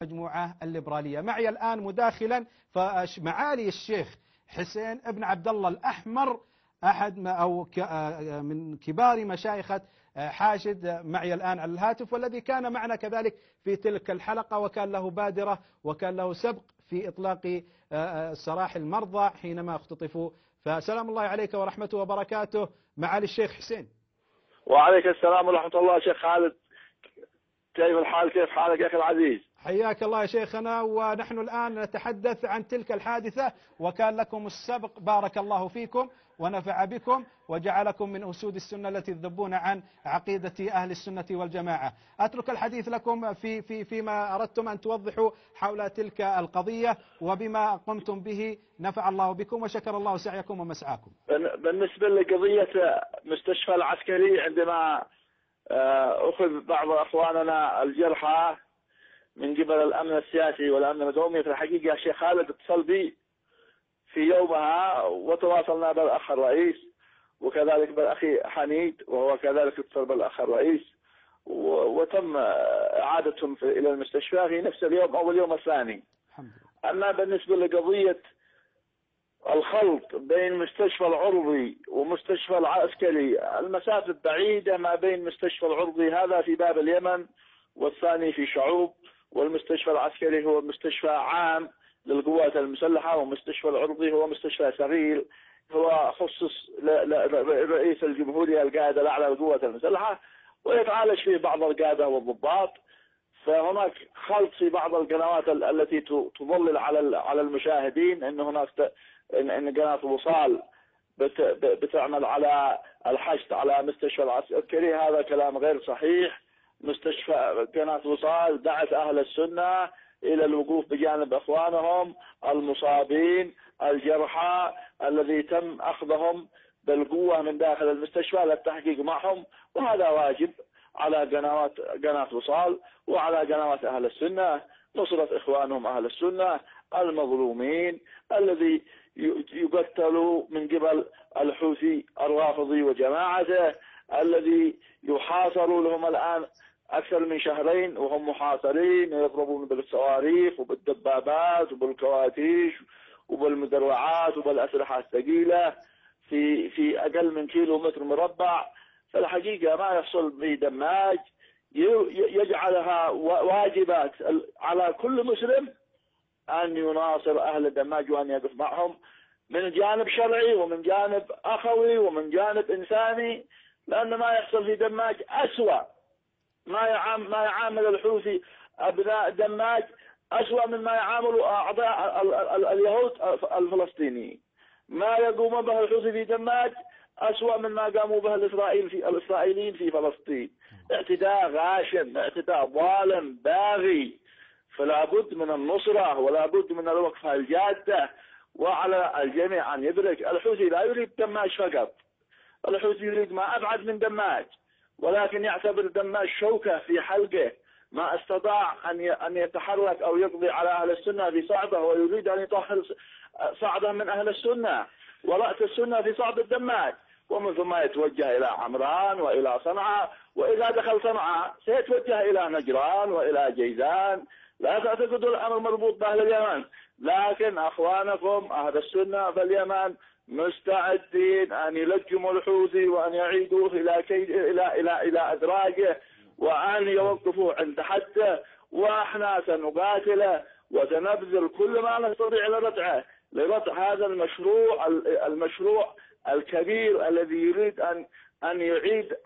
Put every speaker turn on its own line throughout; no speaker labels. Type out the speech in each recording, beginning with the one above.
المجموعة الليبرالية. معي الآن مداخلا فمعالي الشيخ حسين ابن عبد الله الأحمر، أحد من كبار مشايخة حاشد، معي الآن على الهاتف، والذي كان معنا كذلك في تلك الحلقة وكان له بادرة وكان له سبق في إطلاق سراح المرضى حينما اختطفوا. فسلام الله عليك ورحمته وبركاته معالي الشيخ حسين.
وعليك السلام ورحمة الله شيخ خالد، كيف الحال؟ كيف حالك يا أخي العزيز؟
حياك الله يا شيخنا. ونحن الآن نتحدث عن تلك الحادثة، وكان لكم السبق، بارك الله فيكم ونفع بكم وجعلكم من أسود السنة التي تذبون عن عقيدة أهل السنة والجماعة. أترك الحديث لكم فيما أردتم أن توضحوا حول تلك القضية وبما قمتم به، نفع الله بكم وشكر الله سعيكم ومسعاكم.
بالنسبة لقضية مستشفى العسكري، عندما أخذ بعض أخواننا الجرحى من قبل الأمن السياسي والأمن القومي، في الحقيقة يا شيخ خالد اتصل بي في يومها وتواصلنا بالأخ الرئيس وكذلك بالأخي حميد، وهو كذلك اتصل بالأخ الرئيس، وتم إعادتهم إلى المستشفى في نفس اليوم أو اليوم الثاني. أما بالنسبة لقضية الخلط بين مستشفى العرضي ومستشفى العسكري، المسافة بعيدة ما بين مستشفى العرضي هذا في باب اليمن والثاني في شعوب، والمستشفى العسكري هو مستشفى عام للقوات المسلحة، ومستشفى العرضي هو مستشفى صغير هو خصص لرئيس الجمهورية القائد الأعلى للقوات المسلحة، ويتعالج فيه بعض القادة والضباط. فهناك خلط في بعض القنوات التي تظلل على المشاهدين ان هناك ان قناة وصال بتعمل على الحشد على مستشفى العسكري. هذا كلام غير صحيح. مستشفى قناة وصال دعت أهل السنة إلى الوقوف بجانب إخوانهم المصابين الجرحى الذي تم أخذهم بالقوة من داخل المستشفى للتحقيق معهم، وهذا واجب على قناة وصال وعلى قنوات أهل السنة نصرة إخوانهم أهل السنة المظلومين الذي يقتلوا من قبل الحوثي الرافضي وجماعته، الذي يحاصروا لهم الآن أكثر من شهرين وهم محاصرين، يضربون بالصواريخ وبالدبابات وبالكواتيش وبالمدرعات وبالأسلحة الثقيلة في أقل من كيلومتر مربع. فالحقيقة ما يحصل في دماج يجعلها واجبات على كل مسلم أن يناصر أهل دماج وأن يقف معهم من جانب شرعي ومن جانب أخوي ومن جانب إنساني، لأن ما يحصل في دماج أسوأ. ما يعامل الحوثي أبناء دماج أسوأ مما يعامل أعضاء اليهود الفلسطينيين. ما يقوم به الحوثي في دماج أسوأ مما قاموا به الإسرائيليين في فلسطين. اعتداء غاشم، اعتداء ظالم باغي. فلا بد من النصرة ولا بد من الوقفة الجادة، وعلى الجميع أن يدرك الحوثي لا يريد دماج فقط، الحوثي يريد ما أبعد من دماج، ولكن يعتبر دماج شوكة في حلقه. ما استطاع أن يتحرك أو يقضي على أهل السنة في صعده، ويريد أن يطهر صعده من أهل السنة ورأس السنة في صعد الدماج، ومن ثم يتوجه إلى عمران وإلى صنعاء، وإذا دخل صنعاء سيتوجه إلى نجران وإلى جيزان. لا تعتقدوا الأمر مربوط بأهل اليمن، لكن أخوانكم أهل السنة في اليمن مستعدين أن يلجموا الحوثي وأن يعيدوه إلى أدراجه وأن يوقفوا عند حده، وإحنا سنقاتله وسنبذل كل ما نستطيع لردع هذا المشروع الكبير الذي يريد أن يعيد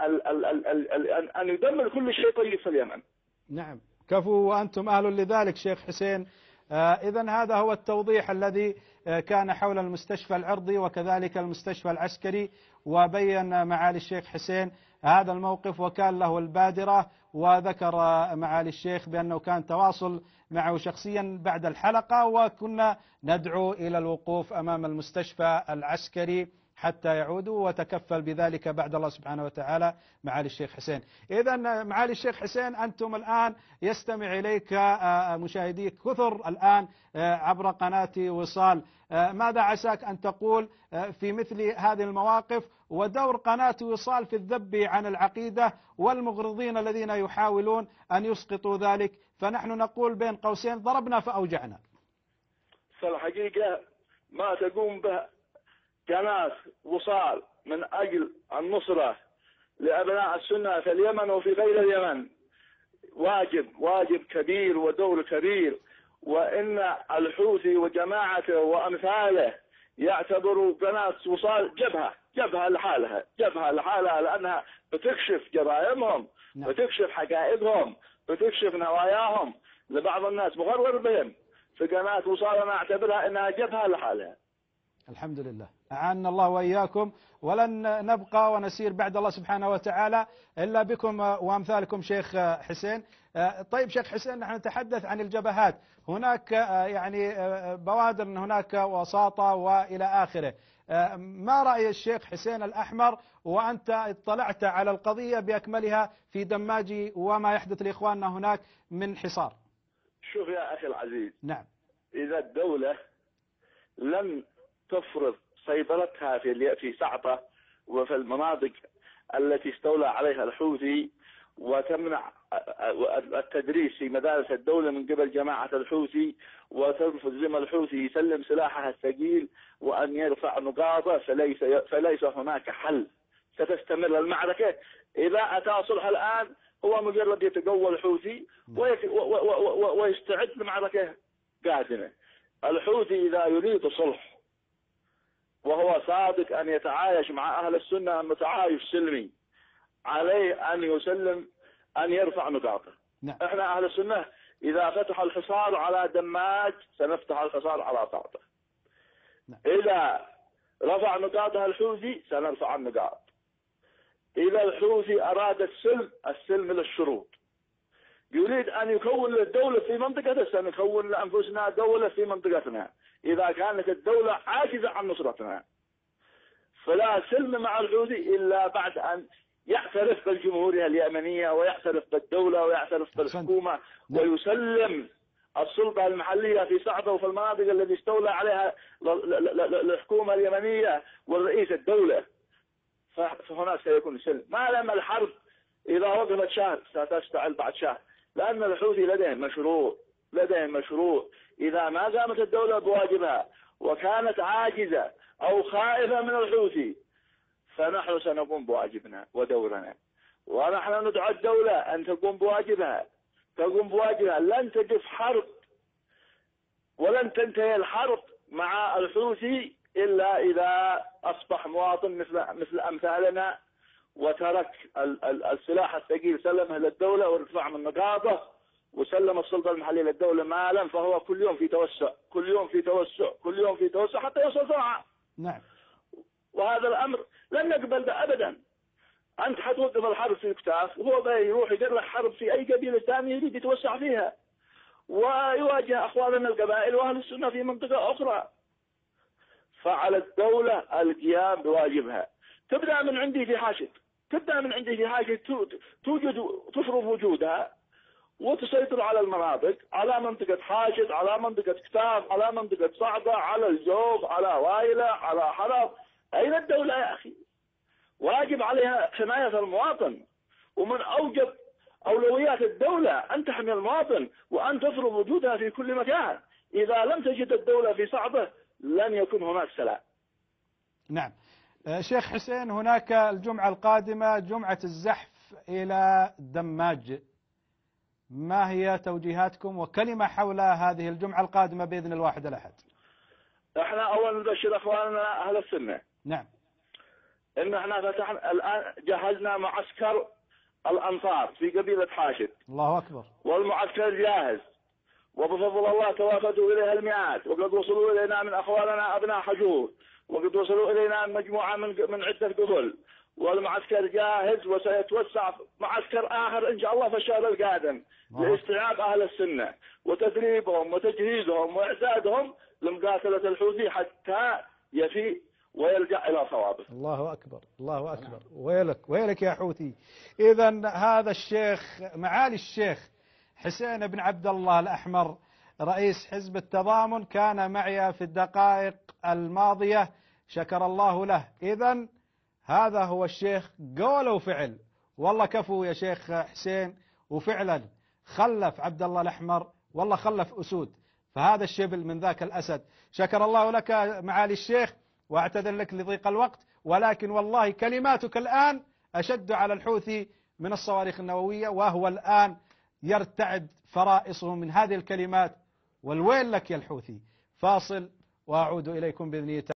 أن يدمر كل شيء طيب في اليمن.
نعم، كفوا وأنتم أهل لذلك شيخ حسين. إذن هذا هو التوضيح الذي كان حول المستشفى العرضي وكذلك المستشفى العسكري، وبين معالي الشيخ حسين هذا الموقف وكان له البادرة، وذكر معالي الشيخ بأنه كان تواصل معه شخصيا بعد الحلقة، وكنا ندعو إلى الوقوف أمام المستشفى العسكري حتى يعودوا، وتكفل بذلك بعد الله سبحانه وتعالى معالي الشيخ حسين. إذن معالي الشيخ حسين، أنتم الآن يستمع إليك مشاهديك كثر الآن عبر قناة وصال، ماذا عساك أن تقول في مثل هذه المواقف ودور قناة وصال في الذب عن العقيدة والمغرضين الذين يحاولون أن يسقطوا ذلك فنحن نقول بين قوسين ضربنا فأوجعنا.
فالحقيقة ما تقوم به قناة وصال من أجل النصرة لأبناء السنة في اليمن وفي غير اليمن واجب كبير ودور كبير، وإن الحوثي وجماعته وأمثاله يعتبروا قناة وصال جبهة لحالها لأنها بتكشف جرائمهم، بتكشف حقائقهم، بتكشف نواياهم لبعض الناس مغرر بهم. في قناة وصال أنا أعتبرها أنها جبهة لحالها.
الحمد لله، أعاننا الله وإياكم، ولن نبقى ونسير بعد الله سبحانه وتعالى إلا بكم وأمثالكم شيخ حسين. طيب شيخ حسين، نحن نتحدث عن الجبهات، هناك يعني بوادر أن هناك وساطة وإلى آخره. ما رأي الشيخ حسين الأحمر وأنت اطلعت على القضية بأكملها في دماجي وما يحدث لإخواننا هناك من حصار؟
شوف يا أخي العزيز،
نعم،
إذا الدولة لم تفرض سيطرتها في سعطة وفي المناطق التي استولى عليها الحوثي، وتمنع التدريس في مدارس الدولة من قبل جماعة الحوثي، وتلزم الحوثي يسلم سلاحه الثقيل وأن يرفع نقاطه، فليس هناك حل. ستستمر المعركة. إذا أتى صلح الآن هو مجرد يتقوى الحوثي ويستعد لمعركة قادمة. الحوثي إذا يريد صلح وهو صادق أن يتعايش مع أهل السنة متعايش سلمي، عليه أن يسلم، أن يرفع نقاطه.
نعم.
احنا أهل السنة إذا فتح الحصار على دماج سنفتح الحصار على طاقته.
نعم.
إذا رفع نقاطها الحوثي سنرفع النقاط. إذا الحوثي أراد السلم للشروط، يريد أن يكون للدولة في منطقته، سنكون لأنفسنا دولة في منطقتنا إذا كانت الدولة عاجزة عن نصرتنا. فلا سلم مع الحوثي إلا بعد أن يعترف بالجمهورية اليمنية ويعترف بالدولة ويعترف بالحكومة ويسلم السلطة المحلية في سعطة وفي المناطق التي استولى عليها الحكومة اليمنية والرئيس الدولة، فهناك سيكون سلم. ما لم الحرب إذا وقفت شهر ستشتعل بعد شهر، لأن الحوثي لديهم مشروع إذا ما قامت الدولة بواجبها وكانت عاجزة أو خائفة من الحوثي فنحن سنقوم بواجبنا ودورنا، ونحن ندعو الدولة أن تقوم بواجبها. لن تقف حرب ولن تنتهي الحرب مع الحوثي إلا إذا أصبح مواطن مثل أمثالنا وترك السلاح الثقيل، سلمه للدولة وارتفع من نقاطه وسلم السلطة المحلية للدولة مالا، فهو كل يوم في توسع حتى يوصل ساعة.
نعم.
وهذا الأمر لن نقبل به أبدا. أنت حتوقف الحرب في كتاف وهو بيروح يدير حرب في أي قبيلة ثانية يريد يتوسع فيها ويواجه أخواننا القبائل وأهل السنة في منطقة أخرى. فعلى الدولة القيام بواجبها. تبدأ من عندي في حاشد تفرض وجودها وتسيطر على المناطق، على منطقة حاشد، على منطقة كتاف، على منطقة صعدة، على الجوف، على وايلة، على حرب. أين الدولة يا أخي؟ واجب عليها حماية المواطن، ومن أوجب أولويات الدولة أن تحمي المواطن وأن تفرض وجودها في كل مكان. إذا لم تجد الدولة في صعبة لن يكون هناك سلام.
نعم. شيخ حسين، هناك الجمعة القادمة جمعة الزحف إلى دماج، ما هي توجيهاتكم وكلمة حول هذه الجمعة القادمة بإذن الواحد الأحد؟
احنا أولا نبشر أخواننا أهل السنة.
نعم.
إن احنا فتحنا الآن، جهزنا معسكر الأنصار في قبيلة حاشد.
الله أكبر.
والمعسكر جاهز، وبفضل الله توافدوا إليها المئات، وقد وصلوا إلينا من أخواننا أبناء حجور، وقد وصلوا إلينا مجموعة من عدة قبل، والمعسكر جاهز وسيتوسع معسكر آخر إن شاء الله في الشهر القادم لاستيعاب أهل السنة وتدريبهم وتجهيزهم وإعدادهم لمقاتلة الحوثي حتى يفي ويلجأ إلى صوابه.
الله أكبر، الله أكبر. ويلك يا حوثي. إذن هذا الشيخ معالي الشيخ حسين بن عبد الله الأحمر رئيس حزب التضامن كان معي في الدقائق الماضية، شكر الله له. إذن هذا هو الشيخ قول وفعل، والله كفو يا شيخ حسين، وفعلا خلف عبد الله الأحمر والله خلف أسود، فهذا الشبل من ذاك الأسد. شكر الله لك معالي الشيخ، وأعتذر لك لضيق الوقت، ولكن والله كلماتك الآن أشد على الحوثي من الصواريخ النووية، وهو الآن يرتعد فرائصه من هذه الكلمات. والويل لك يا الحوثي. فاصل وأعود إليكم بإذن الله.